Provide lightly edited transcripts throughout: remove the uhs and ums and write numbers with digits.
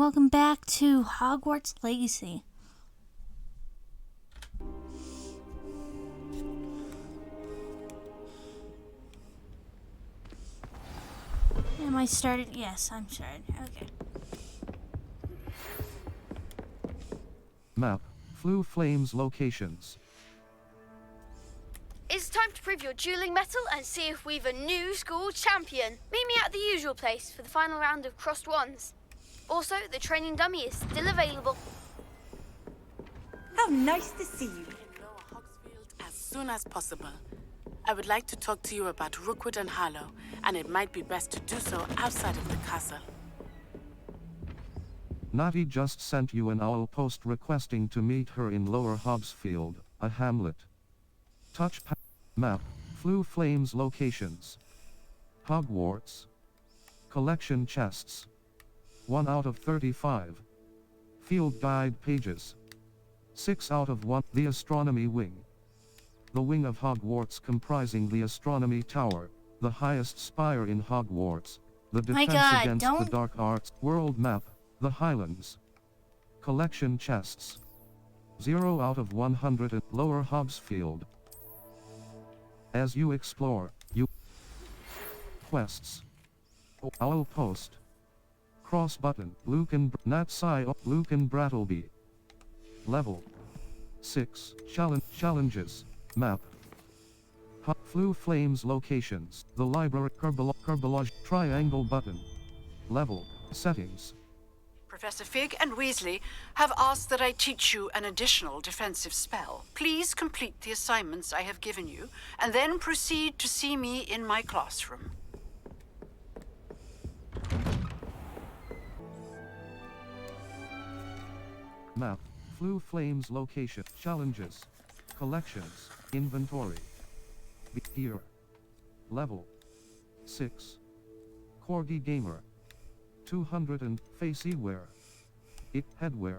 welcome back to Hogwarts Legacy. Am I started? Yes, I'm started. Okay. Map. Floo Flames locations. It's time to prove your dueling mettle and see if we've a new school champion. Meet me at the usual place for the final round of crossed wands. Also, the training dummy is still available. How nice to see you. Lower Hogsfield as soon as possible. I would like to talk to you about Rookwood and Harlow, and it might be best to do so outside of the castle. Natty just sent you an owl post requesting to meet her in Lower Hogsfield, a hamlet. Touchpad. Map. Floo Flames locations. Hogwarts. Collection chests. 1 out of 35. Field guide pages. 6 out of 1. The Astronomy Wing. The wing of Hogwarts comprising the Astronomy Tower, the highest spire in Hogwarts, the defense against the dark arts, world map, the Highlands. Collection chests. 0 out of 100 at Lower Hogsfield. As you explore, you quests. Owl post. Cross button. Luke and Luke and Brattleby. Level 6. Challenges. Map. Floo Flames locations. The library. Kerbalage. Triangle button. Level. Settings. Professor Fig and Weasley have asked that I teach you an additional defensive spell. Please complete the assignments I have given you, and then proceed to see me in my classroom. Map. Floo Flames location. Challenges. Collections. Inventory. Gear. Level 6. Corgi Gamer. 200 and facey wear. Headwear.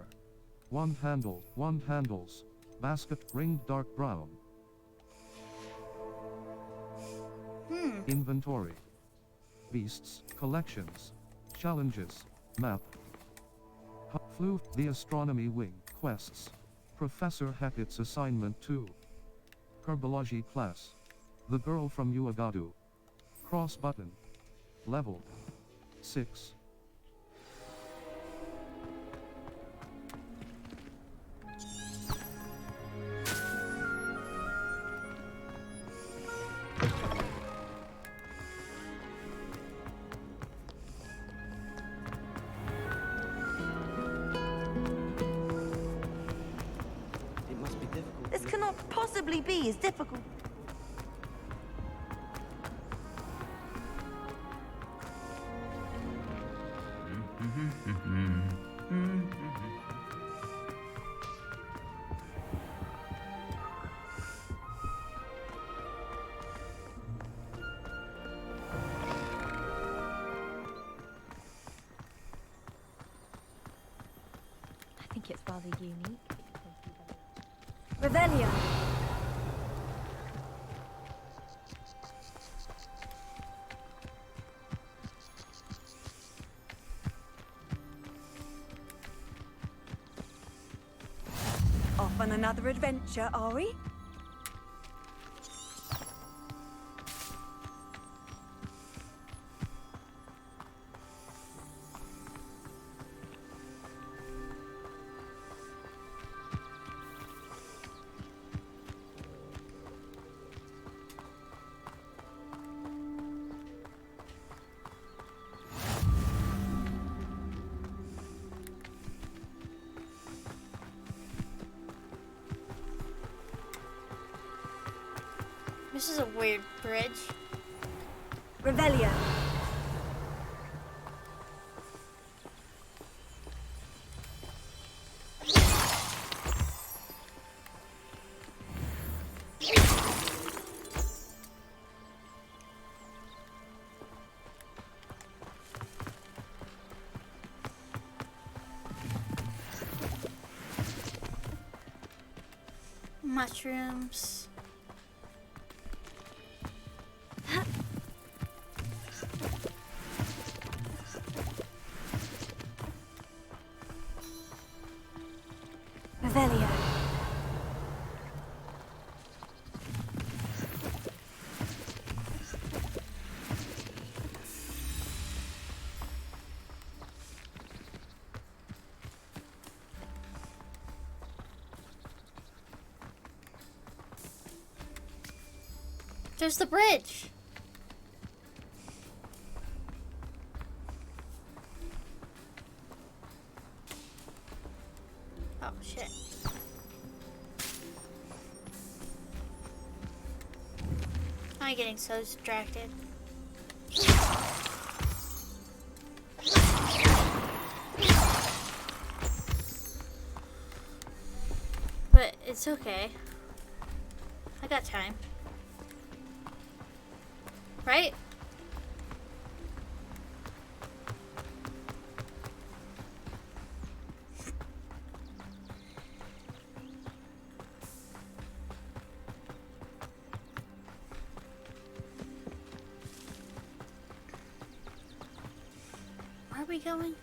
Wand handles. Basket ringed dark brown. Inventory. Beasts. Collections. Challenges. Map. Floo. The Astronomy Wing. Quests. Professor Hackett's Assignment 2. Kerbalagi Class. The Girl from Uagadu. Cross button. Level 6. This cannot possibly be as difficult. I think it's rather unique. Revelio. Off on another adventure, are we? This is a weird bridge. Revelio. Mushrooms. Revelio. There's the bridge. Oh, shit. I'm getting so distracted. But it's okay. I got time. Right? Where are we going?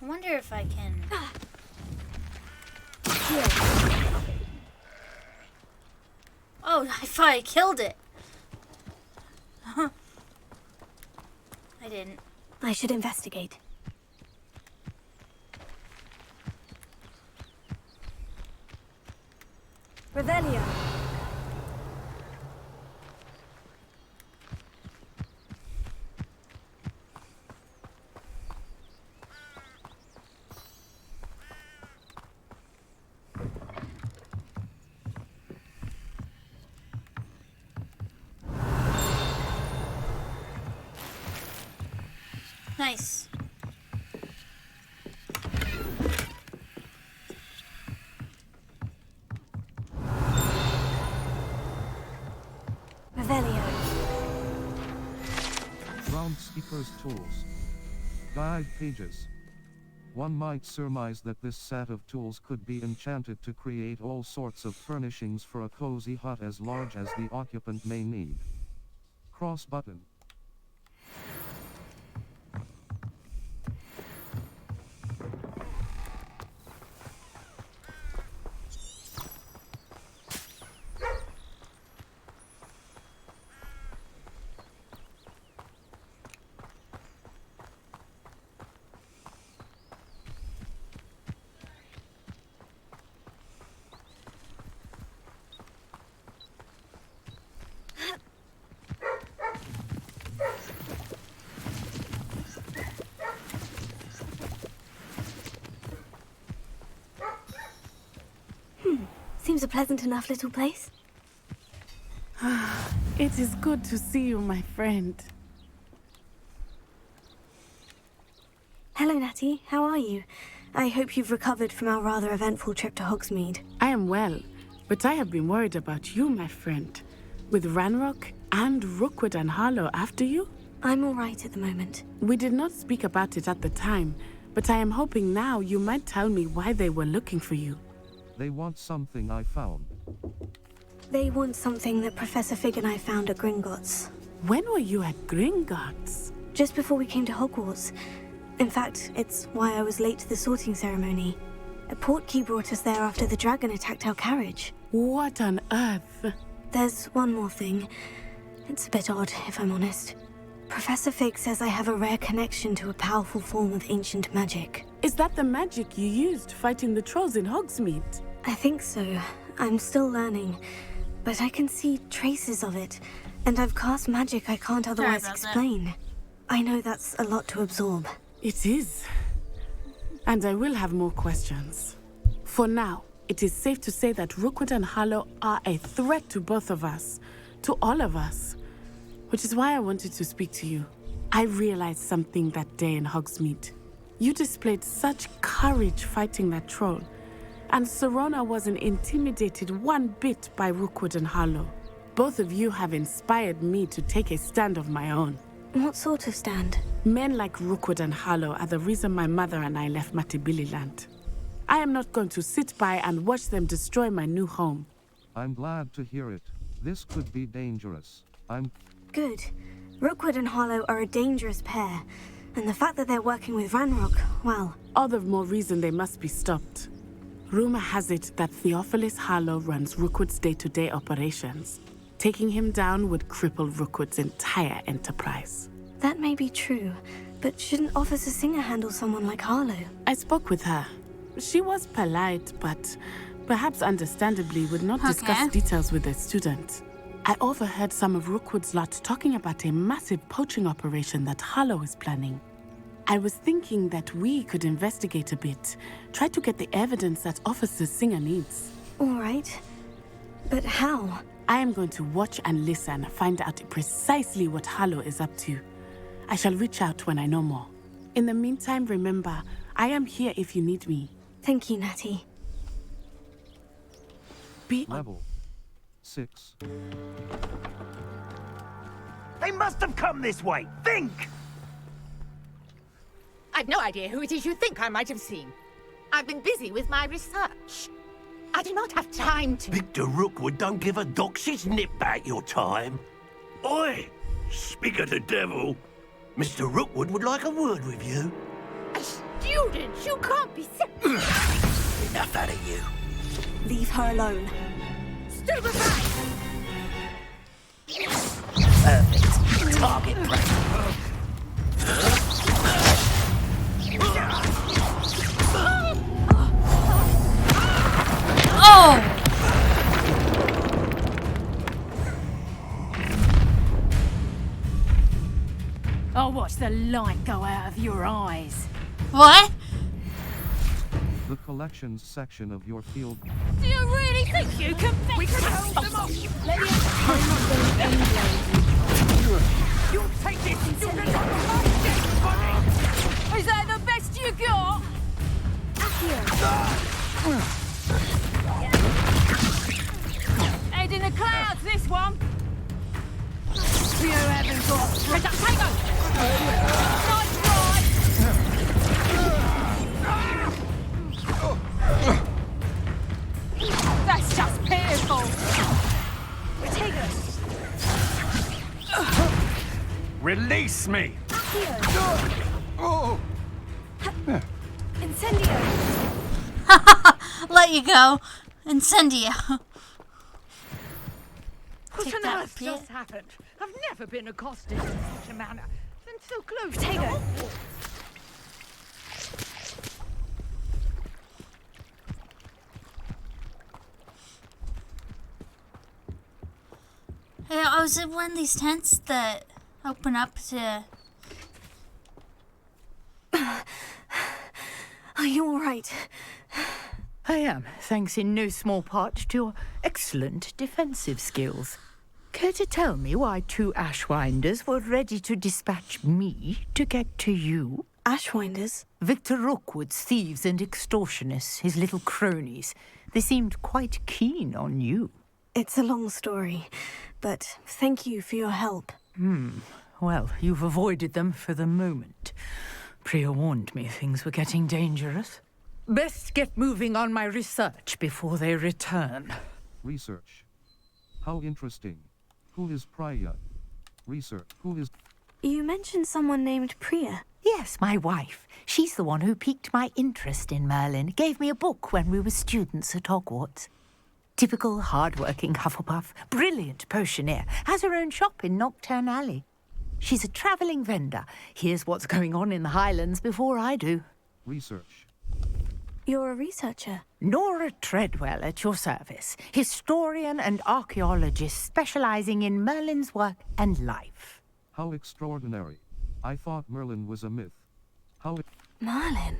I wonder if I can. Oh, I thought I killed it. I didn't. I should investigate. Revelio. Nice. Revelio. Groundskeeper's tools. Guide pages. One might surmise that this set of tools could be enchanted to create all sorts of furnishings for a cozy hut as large as the occupant may need. Cross button. Seems a pleasant enough little place. It is good to see you, my friend. Hello, Natty. How are you? I hope you've recovered from our rather eventful trip to Hogsmeade. I am well, but I have been worried about you, my friend. With Ranrock and Rookwood and Harlow after you? I'm all right at the moment. We did not speak about it at the time, but I am hoping now you might tell me why they were looking for you. They want something I found. They want something that Professor Fig and I found at Gringotts. When were you at Gringotts? Just before we came to Hogwarts. In fact, it's why I was late to the sorting ceremony. A portkey brought us there after the dragon attacked our carriage. What on earth? There's one more thing. It's a bit odd, if I'm honest. Professor Fig says I have a rare connection to a powerful form of ancient magic. Is that the magic you used fighting the trolls in Hogsmeade? I think so. I'm still learning. But I can see traces of it. And I've cast magic I can't otherwise explain. I know that's a lot to absorb. It is. And I will have more questions. For now, it is safe to say that Rookwood and Harlow are a threat to both of us. To all of us. Which is why I wanted to speak to you. I realized something that day in Hogsmeade. You displayed such courage fighting that troll, and Serona wasn't intimidated one bit by Rookwood and Harlow. Both of you have inspired me to take a stand of my own. What sort of stand? Men like Rookwood and Harlow are the reason my mother and I left Matibili land. I am not going to sit by and watch them destroy my new home. I'm glad to hear it. This could be dangerous. Good. Rookwood and Harlow are a dangerous pair, and the fact that they're working with Ranrock, well... All the more reason they must be stopped. Rumor has it that Theophilus Harlow runs Rookwood's day-to-day operations. Taking him down would cripple Rookwood's entire enterprise. That may be true, but shouldn't Officer Singer handle someone like Harlow? I spoke with her. She was polite, but perhaps understandably would not discuss details with a student. I overheard some of Rookwood's lot talking about a massive poaching operation that Harlow is planning. I was thinking that we could investigate a bit, try to get the evidence that Officer Singer needs. All right. But how? I am going to watch and listen, find out precisely what Harlow is up to. I shall reach out when I know more. In the meantime, remember, I am here if you need me. Thank you, Natty. Level 6. They must have come this way. Think! I've no idea who it is you think I might have seen. I've been busy with my research. I do not have time to... Victor Rookwood don't give a doxy's nip back your time. Oi! Speak of the devil. Mr. Rookwood would like a word with you. A student? You can't be... Enough out of you. Leave her alone. Stupefy! Perfect. Target practice. Oh! I'll watch the light go out of your eyes. What? The collections section of your field. Do you really think you can... We can hold them off! Let me... You take this! You can drop the whole thing, buddy! Is that the best you got? Head in the clouds, this one! You haven't got... Head up, Tango! Nice ride! That's just pitiful! Release me! Incendio! Let you go. Incendio. What Take on that, earth Pit. just happened? I've never been accosted in such a manner. And so close to Potato. Hogwarts. Hey, I was in one of these tents that open up to... Are you all right? I am, thanks in no small part to your excellent defensive skills. Care to tell me why 2 Ashwinders were ready to dispatch me to get to you? Ashwinders? Victor Rookwood's thieves and extortionists, his little cronies. They seemed quite keen on you. It's a long story, but thank you for your help. Well, you've avoided them for the moment. Priya warned me things were getting dangerous. Best get moving on my research before they return. Research. How interesting. Who is Priya? Research. Who is... You mentioned someone named Priya. Yes, my wife. She's the one who piqued my interest in Merlin. Gave me a book when we were students at Hogwarts. Typical hard-working Hufflepuff. Brilliant potioneer. Has her own shop in Nocturne Alley. She's a travelling vendor. Hears what's going on in the Highlands before I do. Research. You're a researcher. Nora Treadwell at your service. Historian and archaeologist specialising in Merlin's work and life. How extraordinary. I thought Merlin was a myth. How... Merlin?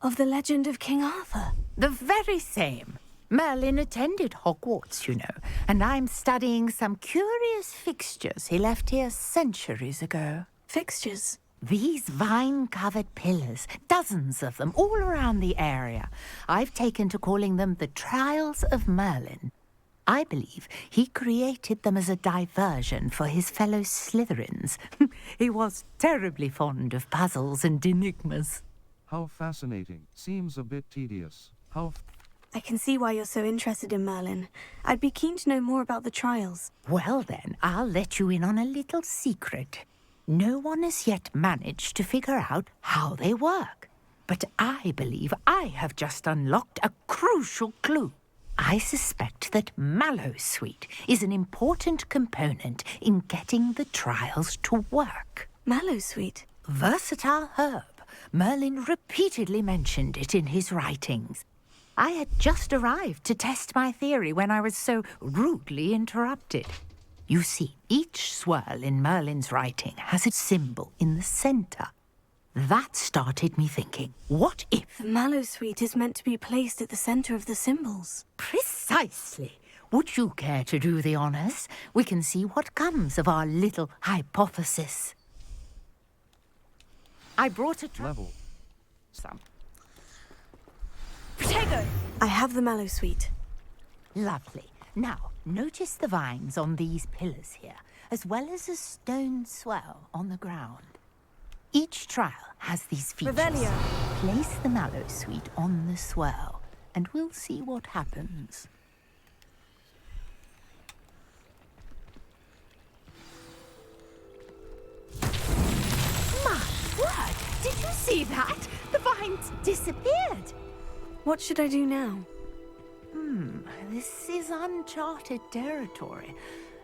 Of the legend of King Arthur? The very same. Merlin attended Hogwarts, you know, and I'm studying some curious fixtures he left here centuries ago. Fixtures? These vine-covered pillars, dozens of them, all around the area. I've taken to calling them the Trials of Merlin. I believe he created them as a diversion for his fellow Slytherins. He was terribly fond of puzzles and enigmas. How fascinating. Seems a bit tedious. I can see why you're so interested in Merlin. I'd be keen to know more about the trials. Well then, I'll let you in on a little secret. No one has yet managed to figure out how they work. But I believe I have just unlocked a crucial clue. I suspect that Mallowsweet is an important component in getting the trials to work. Mallowsweet? Versatile herb. Merlin repeatedly mentioned it in his writings. I had just arrived to test my theory when I was so rudely interrupted. You see, each swirl in Merlin's writing has a symbol in the center. That started me thinking, what if... The Mallowsweet is meant to be placed at the center of the symbols. Precisely. Would you care to do the honors? We can see what comes of our little hypothesis. I brought a level. Some. Protego! I have the Mallowsweet. Lovely. Now, notice the vines on these pillars here, as well as a stone swell on the ground. Each trial has these features. Revelio. Place the Mallowsweet on the swell, and we'll see what happens. My word! Did you see that? The vines disappeared. What should I do now? This is uncharted territory.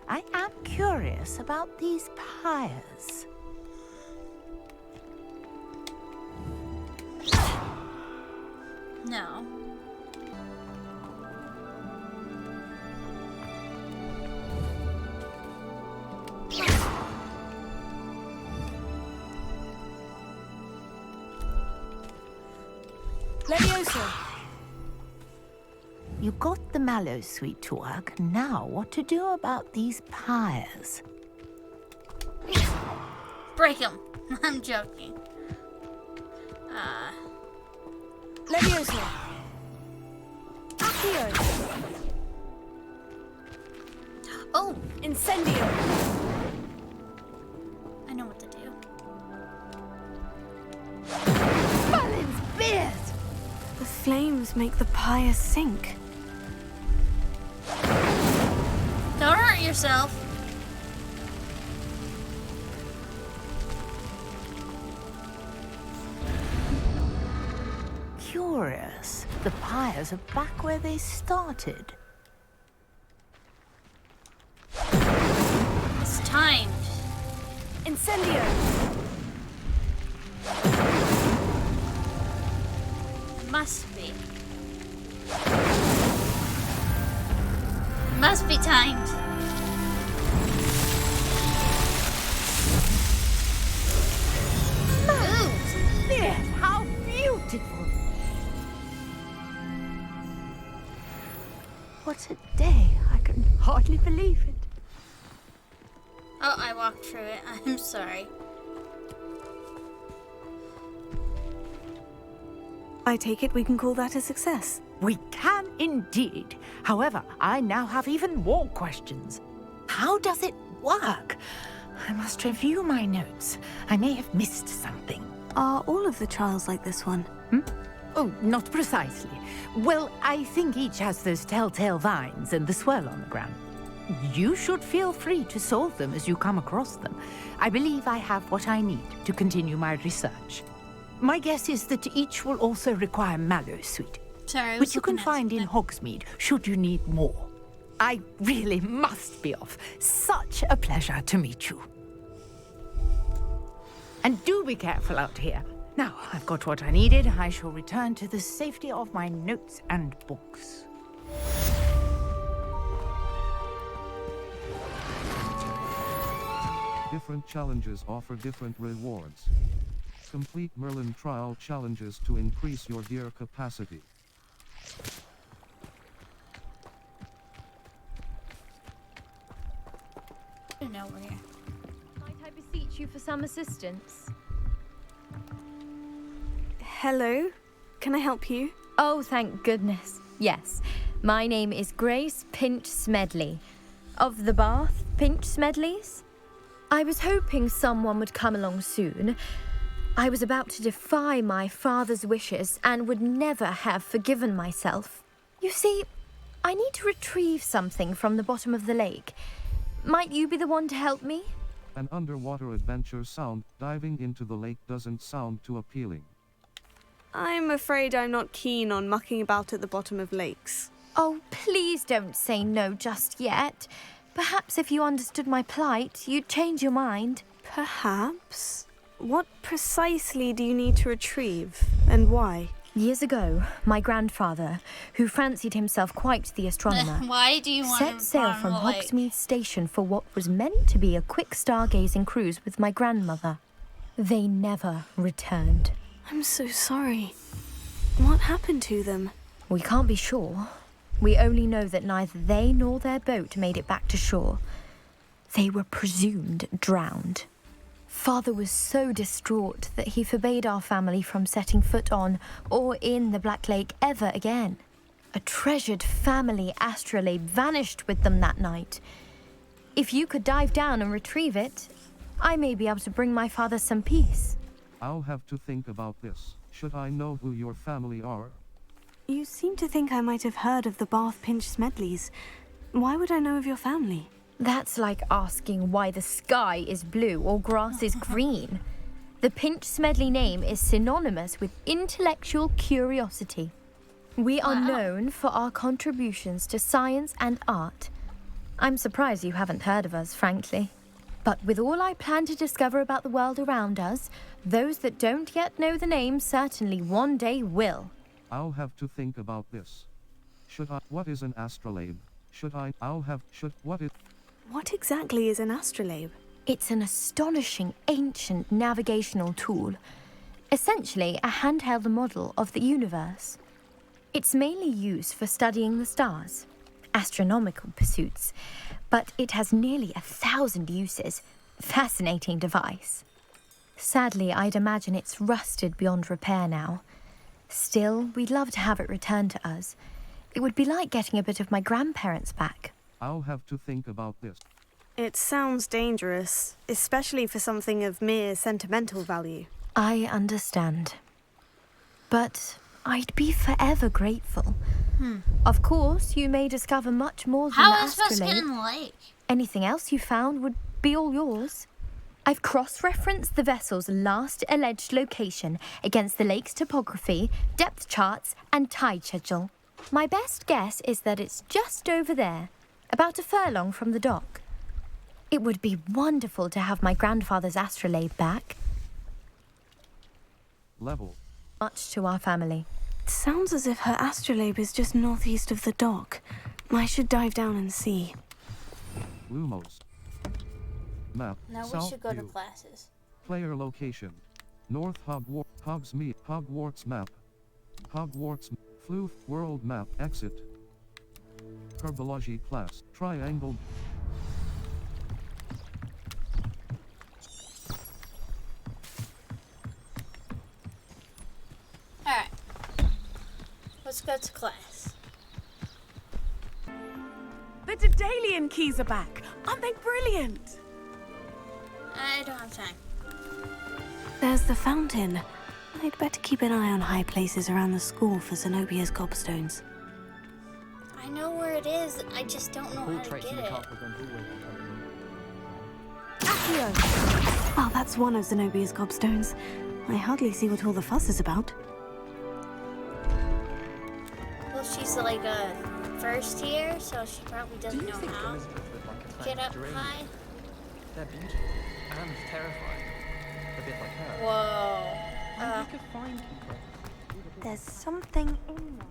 I am curious about these pyres. No. Leviosa! You got the Mallowsweet to work. Now, what to do about these pyres? Break them. I'm joking. Leviosa! Accio! Oh! Incendio! I know what to do. Merlin's beard! The flames make the pyre sink. Don't hurt yourself. Curious. The pyres are back where they started. It's timed. Incendio! Must be. Must be timed. There, how beautiful! What a day. I can hardly believe it. Oh, I walked through it. I'm sorry. I take it we can call that a success. We can indeed. However, I now have even more questions. How does it work? I must review my notes. I may have missed something. Are all of the trials like this one? Oh, not precisely. Well, I think each has those telltale vines and the swirl on the ground. You should feel free to solve them as you come across them. I believe I have what I need to continue my research. My guess is that each will also require Mallowsweet, Sorry, which you can find in Hogsmeade should you need more. I really must be off. Such a pleasure to meet you. And do be careful out here. Now, I've got what I needed. I shall return to the safety of my notes and books. Different challenges offer different rewards. Complete Merlin trial challenges to increase your gear capacity. I don't know where. Might I beseech you for some assistance? Hello. Can I help you? Oh, thank goodness. Yes. My name is Grace Pinch Smedley. Of the Bath Pinch Smedleys? I was hoping someone would come along soon. I was about to defy my father's wishes and would never have forgiven myself. You see, I need to retrieve something from the bottom of the lake. Might you be the one to help me? An underwater adventure sound. Diving into the lake doesn't sound too appealing. I'm afraid I'm not keen on mucking about at the bottom of lakes. Oh, please don't say no just yet. Perhaps if you understood my plight, you'd change your mind. Perhaps? What precisely do you need to retrieve, and why? Years ago, my grandfather, who fancied himself quite the astronomer, Why do you want set to sail farm from the lake? Hogsmeade Station for what was meant to be a quick stargazing cruise with my grandmother. They never returned. I'm so sorry. What happened to them? We can't be sure. We only know that neither they nor their boat made it back to shore. They were presumed drowned. Father was so distraught that he forbade our family from setting foot on or in the Black Lake ever again. A treasured family astrolabe vanished with them that night. If you could dive down and retrieve it, I may be able to bring my father some peace. I'll have to think about this. Should I know who your family are? You seem to think I might have heard of the Bath Pinch Smedleys. Why would I know of your family? That's like asking why the sky is blue or grass is green. The Pinch Smedley name is synonymous with intellectual curiosity. We are known for our contributions to science and art. I'm surprised you haven't heard of us, frankly. But with all I plan to discover about the world around us, those that don't yet know the name certainly one day will. I'll have to think about this. What is an astrolabe? What exactly is an astrolabe? It's an astonishing ancient navigational tool. Essentially, a handheld model of the universe. It's mainly used for studying the stars, astronomical pursuits, but it has nearly 1,000 uses. Fascinating device. Sadly, I'd imagine it's rusted beyond repair now. Still, we'd love to have it returned to us. It would be like getting a bit of my grandparents back. I'll have to think about this. It sounds dangerous, especially for something of mere sentimental value. I understand. But I'd be forever grateful. Of course, you may discover much more than the How am I supposed to get astrolabe. in the lake? Anything else you found would be all yours. I've cross-referenced the vessel's last alleged location against the lake's topography, depth charts, and tide schedule. My best guess is that it's just over there, about a furlong from the dock. It would be wonderful to have my grandfather's astrolabe back. Level. Much to our family. It sounds as if her astrolabe is just northeast of the dock. I should dive down and see. Lumos. Map. Now we South should go to view. classes. Player location. North Hogsmeade. Hogwarts map. Hogwarts. Floof. World map. Exit. Herbology class. Triangle. Alright. Let's go to class. The Daedalian keys are back. Aren't they brilliant? I don't have time. There's the fountain. I'd better keep an eye on high places around the school for Zenobia's gobstones. I know where it is, I just don't know how to get it. Accio! Oh, that's one of Zenobia's gobstones. I hardly see what all the fuss is about. Well, she's like a first year, so she probably doesn't know how to get up high. They're beautiful and terrifying. A bit like her. Whoa. You could find people. There's something in there.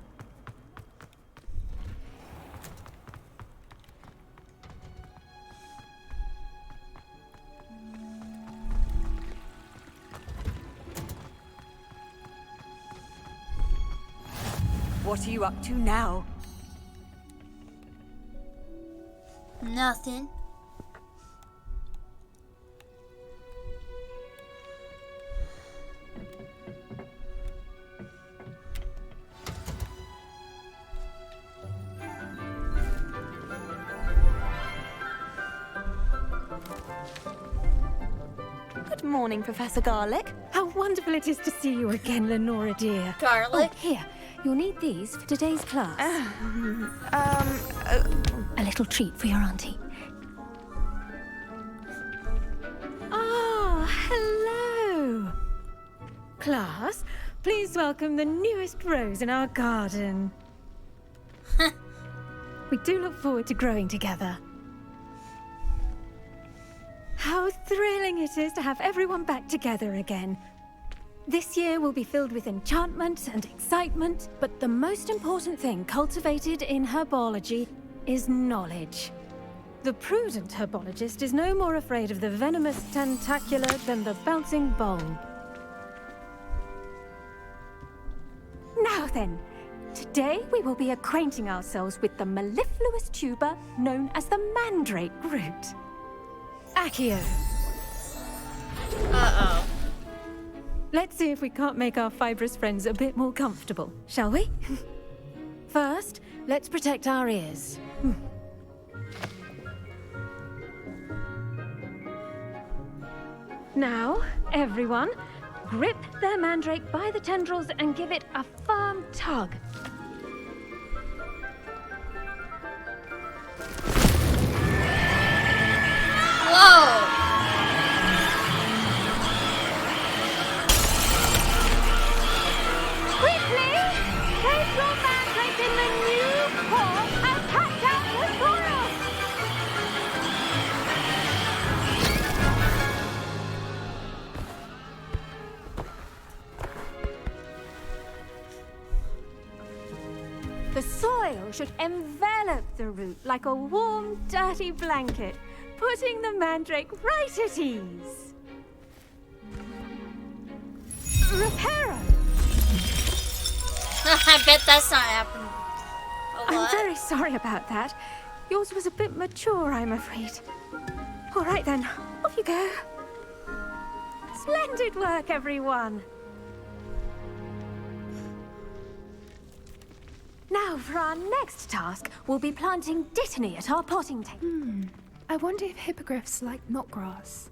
What are you up to now? Nothing. morning, Professor Garlic. How wonderful it is to see you again, Lenora dear. Garlic? Oh, here, you'll need these for today's class. A little treat for your auntie. Ah, hello. Class, please welcome the newest rose in our garden. We do look forward to growing together. How thrilling it is to have everyone back together again. This year will be filled with enchantment and excitement, but the most important thing cultivated in herbology is knowledge. The prudent herbologist is no more afraid of the venomous tentacula than the bouncing bulb. Now then, today we will be acquainting ourselves with the mellifluous tuber known as the mandrake root. Accio. Uh-oh. Let's see if we can't make our fibrous friends a bit more comfortable, shall we? First, let's protect our ears. Now, everyone, grip their mandrake by the tendrils and give it a firm tug. Whoa! Quickly! Place your mandrake in the new pot and patch out the soil! The soil should envelop the root like a warm, dirty blanket, putting the mandrake right at ease. Reparo! I bet that's not happening. I'm very sorry about that. Yours was a bit mature, I'm afraid. All right then, off you go. Splendid work, everyone. Now, for our next task, we'll be planting dittany at our potting table. I wonder if hippogriffs like knotgrass.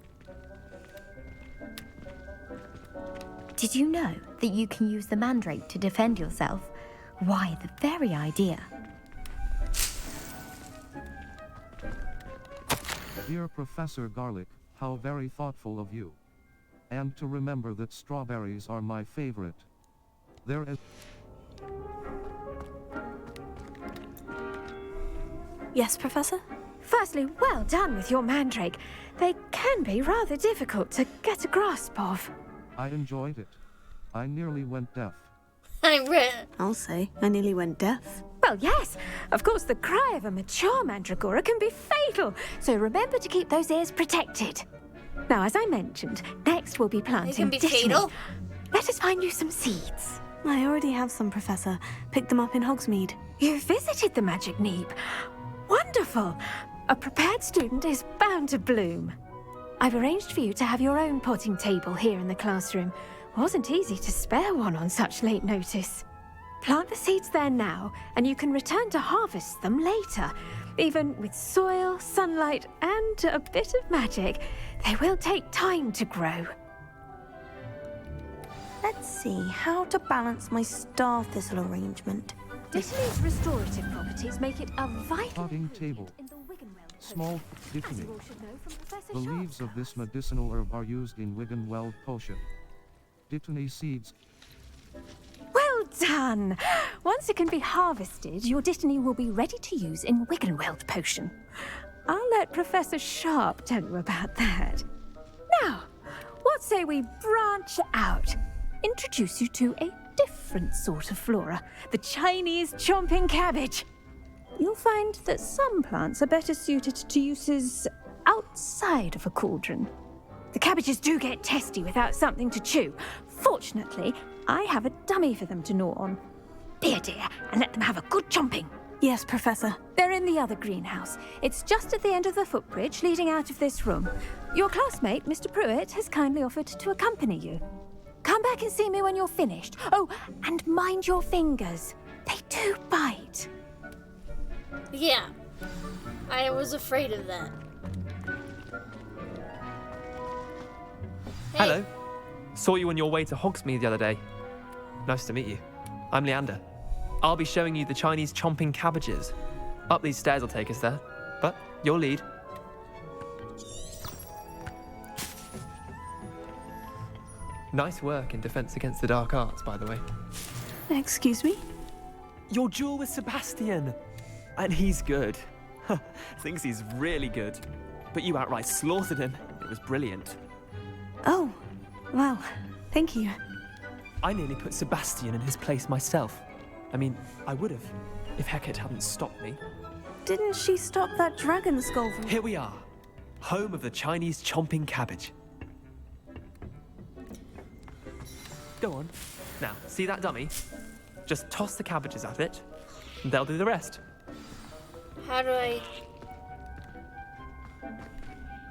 Did you know that you can use the mandrake to defend yourself? Why, the very idea. Dear Professor Garlic, how very thoughtful of you. And to remember that strawberries are my favorite. There is... Yes, Professor? Firstly, well done with your mandrake. They can be rather difficult to get a grasp of. I enjoyed it. I nearly went deaf. I'll say, I nearly went deaf. Well, yes. Of course, the cry of a mature mandragora can be fatal, so remember to keep those ears protected. Now, as I mentioned, next we'll be planting It can be dittany. fatal? Let us find you some seeds. I already have some, Professor. Picked them up in Hogsmeade. You visited the Magic Neep. Wonderful. A prepared student is bound to bloom. I've arranged for you to have your own potting table here in the classroom. Wasn't easy to spare one on such late notice. Plant the seeds there now, and you can return to harvest them later. Even with soil, sunlight, and a bit of magic, they will take time to grow. Let's see how to balance my star thistle arrangement. Dittany's restorative properties make it a vital Potting table. Small dittany. The leaves of this medicinal herb are used in Wiggenweld potion. Dittany seeds. Well done! Once it can be harvested, your dittany will be ready to use in Wiggenweld potion. I'll let Professor Sharp tell you about that. Now, what say we branch out? Introduce you to a different sort of flora, the Chinese chomping cabbage. You'll find that some plants are better suited to uses outside of a cauldron. The cabbages do get testy without something to chew. Fortunately, I have a dummy for them to gnaw on. Be a dear and let them have a good chomping. Yes, Professor. They're in the other greenhouse. It's just at the end of the footbridge leading out of this room. Your classmate, Mr. Pruitt, has kindly offered to accompany you. Come back and see me when you're finished. Oh, and mind your fingers. They do bite. Yeah, I was afraid of that. Hey. Hello. Saw you on your way to Hogsmeade the other day. Nice to meet you. I'm Leander. I'll be showing you the Chinese chomping cabbages. Up these stairs will take us there, but you'll lead. Nice work in Defense Against the Dark Arts, by the way. Excuse me? Your duel with Sebastian! And he's good. Thinks he's really good. But you outright slaughtered him. It was brilliant. Oh, well, thank you. I nearly put Sebastian in his place myself. I mean, I would have, if Hecate hadn't stopped me. Didn't she stop that dragon skull from... Here we are, home of the Chinese chomping cabbage. Go on. Now, see that dummy? Just toss the cabbages at it, and they'll do the rest. How do I...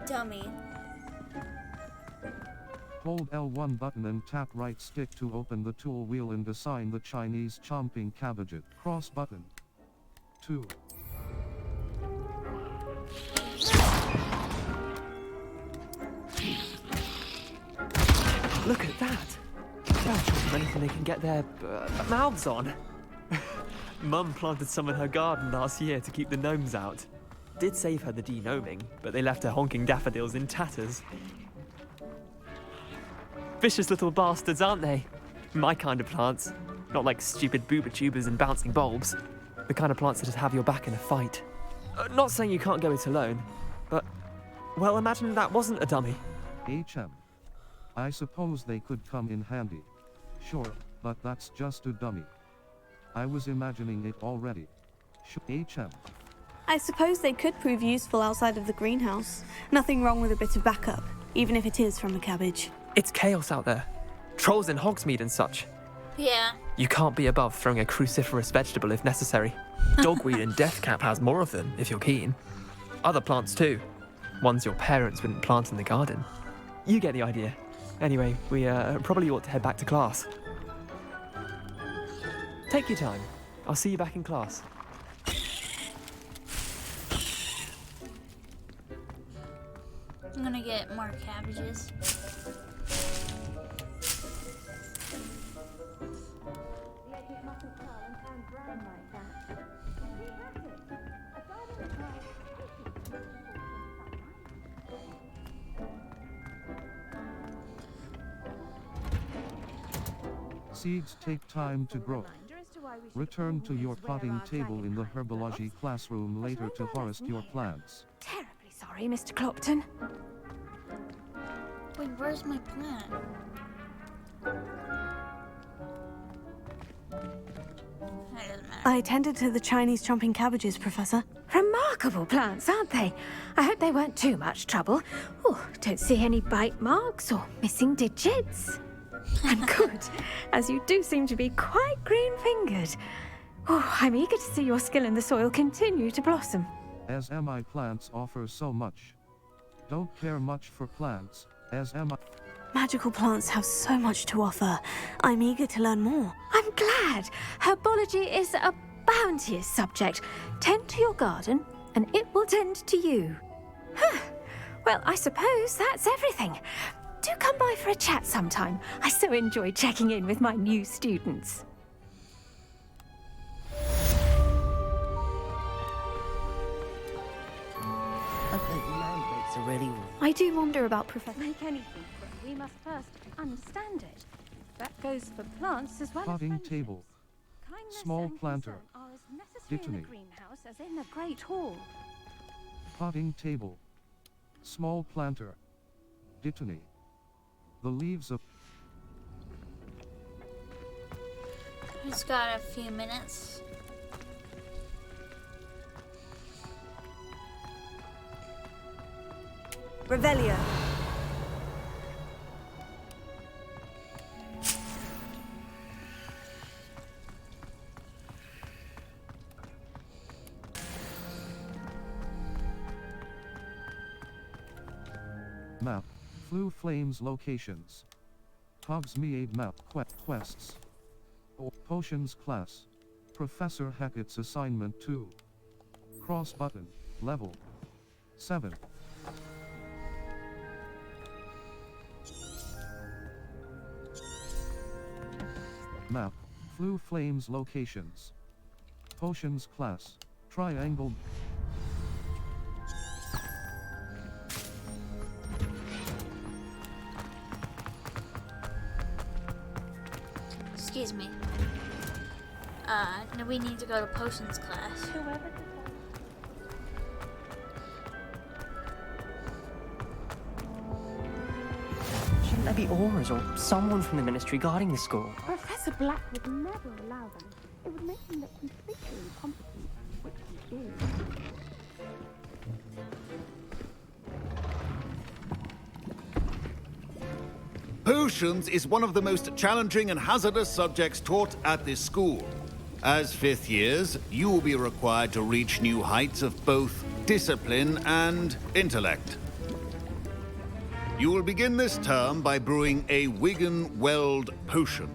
Dummy. Hold L1 button and tap right stick to open the tool wheel and assign the Chinese chomping cabbage. Cross button. 2. Look at that! That's anything they can get their mouths on. Mum planted some in her garden last year to keep the gnomes out. Did save her the de-gnoming, but they left her honking daffodils in tatters. Vicious little bastards, aren't they? My kind of plants. Not like stupid booba tubers and bouncing bulbs. The kind of plants that just have your back in a fight. Not saying you can't go it alone, but... well, imagine that wasn't a dummy. HM. I suppose they could come in handy. Sure, but that's just a dummy. I was imagining it already. HM. I suppose they could prove useful outside of the greenhouse. Nothing wrong with a bit of backup, even if it is from a cabbage. It's chaos out there. Trolls in Hogsmeade and such. Yeah. You can't be above throwing a cruciferous vegetable if necessary. Dogweed and deathcap has more of them, if you're keen. Other plants too. Ones your parents wouldn't plant in the garden. You get the idea. Anyway, we probably ought to head back to class. Take your time. I'll see you back in class. I'm gonna get more cabbages. Seeds take time to grow. Return to your potting table in the herbology classroom later to harvest your plants. Terribly sorry, Mr. Clopton. Wait, where's my plant? I tended to the Chinese chomping cabbages, Professor. Remarkable plants, aren't they? I hope they weren't too much trouble. Oh, don't see any bite marks or missing digits. And good, as you do seem to be quite green-fingered. Oh, I'm eager to see your skill in the soil continue to blossom. As MI plants offer so much. Don't care much for plants, as MI... Magical plants have so much to offer. I'm eager to learn more. I'm glad. Herbology is a bounteous subject. Tend to your garden, and it will tend to you. Well, I suppose that's everything. Do come by for a chat sometime. I so enjoy checking in with my new students. I do wonder about Professor... Make anything, but we must first understand it. That goes for plants as well as Potting friendship. table. Kindness Small and planter. concern are as necessary in Dittany. the greenhouse as in the Great Hall. Potting table. Small planter. Dittany. The leaves of... Just got a few minutes. Revelio. Map. Flu Flames locations. Hogsmeade map quests. Potions class. Professor Hackett's assignment 2. Cross button. Level 7. Map, Flu Flames locations. Potions class, triangle. Excuse me. No, we need to go to potions class. Shouldn't there be auras or someone from the ministry guarding the school? Professor Black would never allow them. It would make him look completely incompetent, which he is. Potions is one of the most challenging and hazardous subjects taught at this school. As fifth years, you will be required to reach new heights of both discipline and intellect. You will begin this term by brewing a Wigan-Weld potion.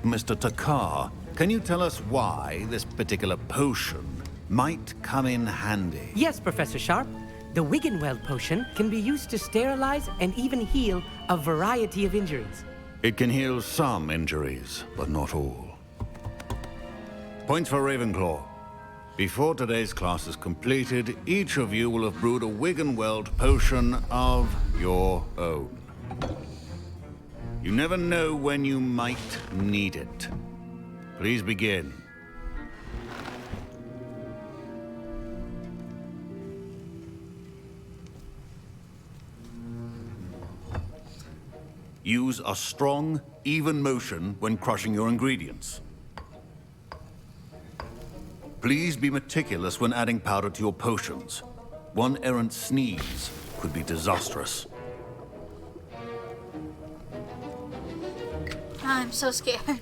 Mr. Takar, can you tell us why this particular potion might come in handy? Yes, Professor Sharp. The Wigan-Weld potion can be used to sterilize and even heal a variety of injuries. It can heal some injuries, but not all. Points for Ravenclaw. Before today's class is completed, each of you will have brewed a Wigan-Weld potion of your own. You never know when you might need it. Please begin. Use a strong, even motion when crushing your ingredients. Please be meticulous when adding powder to your potions. One errant sneeze could be disastrous. I'm so scared.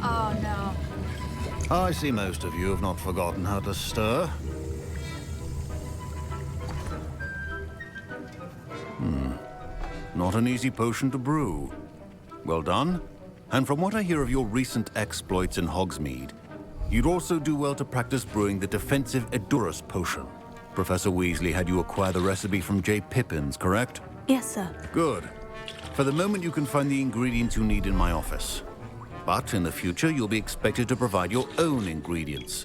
Oh no. I see most of you have not forgotten how to stir. Not an easy potion to brew. Well done. And from what I hear of your recent exploits in Hogsmeade, you'd also do well to practice brewing the defensive Edurus potion. Professor Weasley had you acquire the recipe from J. Pippins, correct? Yes, sir. Good. For the moment, you can find the ingredients you need in my office. But in the future, you'll be expected to provide your own ingredients.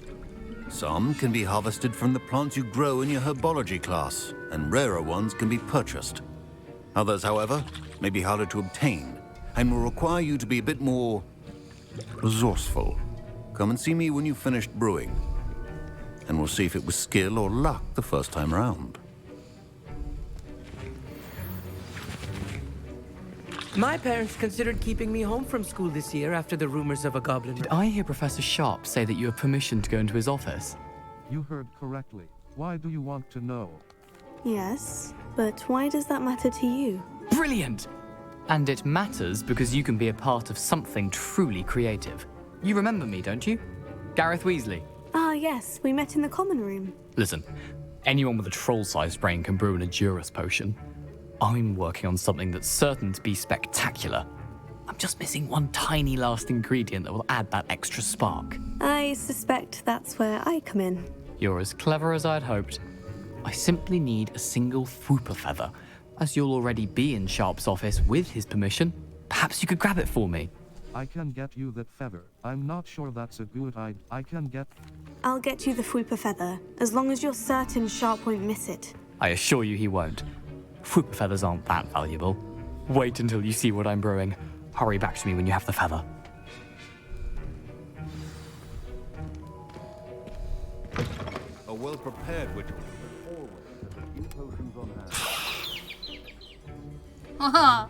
Some can be harvested from the plants you grow in your herbology class, and rarer ones can be purchased. Others, however, may be harder to obtain, and will require you to be a bit more resourceful. Come and see me when you've finished brewing, and we'll see if it was skill or luck the first time round. My parents considered keeping me home from school this year after the rumors of a goblin. Did I hear Professor Sharp say that you have permission to go into his office? You heard correctly. Why do you want to know? Yes, but why does that matter to you? Brilliant! And it matters because you can be a part of something truly creative. You remember me, don't you? Gareth Weasley. Ah, yes, we met in the common room. Listen, anyone with a troll-sized brain can brew an Edurus potion. I'm working on something that's certain to be spectacular. I'm just missing one tiny last ingredient that will add that extra spark. I suspect that's where I come in. You're as clever as I'd hoped. I simply need a single Fwooper feather. As you'll already be in Sharp's office with his permission, perhaps you could grab it for me. I can get you that feather. I'm not sure that's a good idea. I'll get you the Fwooper feather, as long as you're certain Sharp won't miss it. I assure you he won't. Fwooper feathers aren't that valuable. Wait until you see what I'm brewing. Hurry back to me when you have the feather. A well-prepared witch always has a few potions on hand. Haha.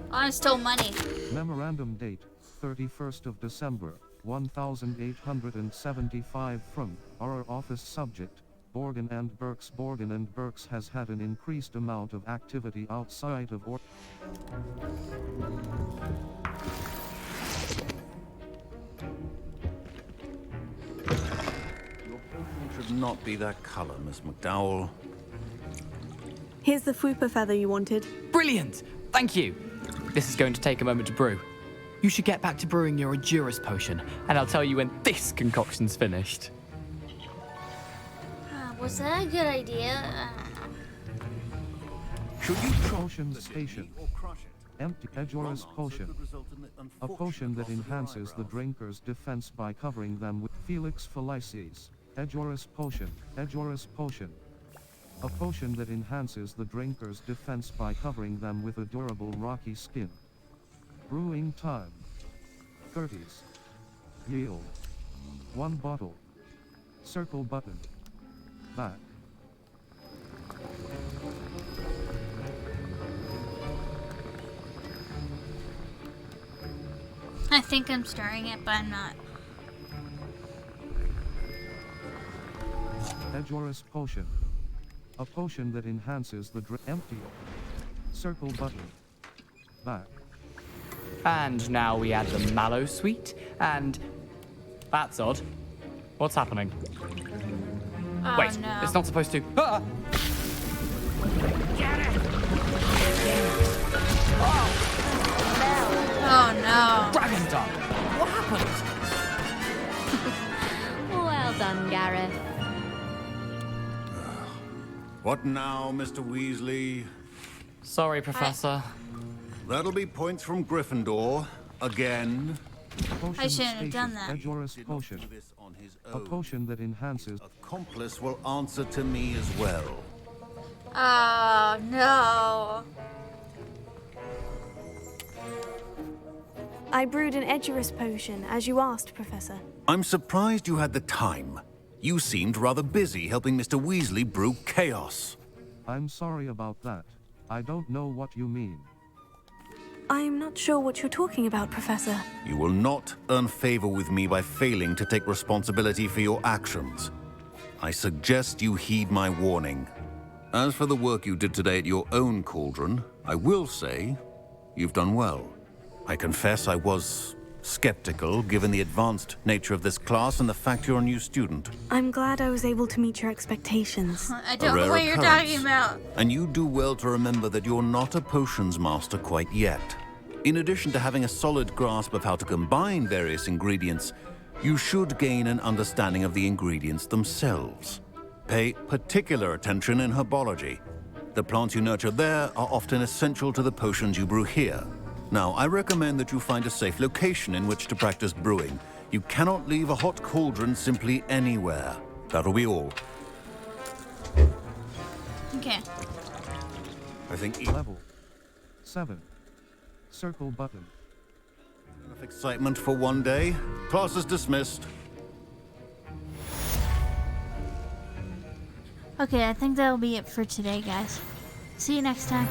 I stole money. Memorandum date, 31st of December. 1875 from our office subject, Borgin and Burks. Borgin and Burks has had an increased amount of activity outside of or Your potion should not be that color, Miss McDowell. Here's the Fwooper feather you wanted. Brilliant! Thank you. This is going to take a moment to brew. You should get back to brewing your Adurus potion, and I'll tell you when this concoction's finished. Was that a good idea? Should you potion station? Empty Adurus potion. A potion that enhances the drinker's defense by covering them with Felix Felices. Adurus potion. Adurus potion. A potion that enhances the drinker's defense by covering them with a durable rocky skin. Brewing time. 30s. Yield. 1 bottle. Circle button. Back. I think I'm stirring it, but I'm not. Adurus potion. A potion that enhances the empty. Circle button. Back. And now we add the mallow sweet, and that's odd. What's happening? Oh, Wait, no. it's not supposed to. Ah! Oh no. Dragon Dog! What happened? Well done, Gareth. What now, Mr. Weasley? Sorry, Professor. That'll be points from Gryffindor. Again. I shouldn't have done that. Adurus potion. A potion that enhances. Accomplice will answer to me as well. Oh no. I brewed an Edurus potion, as you asked, Professor. I'm surprised you had the time. You seemed rather busy helping Mr. Weasley brew chaos. I'm sorry about that. I don't know what you mean. I'm not sure what you're talking about, Professor. You will not earn favor with me by failing to take responsibility for your actions. I suggest you heed my warning. As for the work you did today at your own cauldron, I will say you've done well. I confess I was skeptical, given the advanced nature of this class and the fact you're a new student. I'm glad I was able to meet your expectations. I don't know what you're talking about. And you do well to remember that you're not a potions master quite yet. In addition to having a solid grasp of how to combine various ingredients, you should gain an understanding of the ingredients themselves. Pay particular attention in herbology. The plants you nurture there are often essential to the potions you brew here. Now, I recommend that you find a safe location in which to practice brewing. You cannot leave a hot cauldron simply anywhere. That'll be all. Okay. I think Level 7. Circle button. Enough excitement for one day. Class is dismissed. Okay, I think that'll be it for today, guys. See you next time.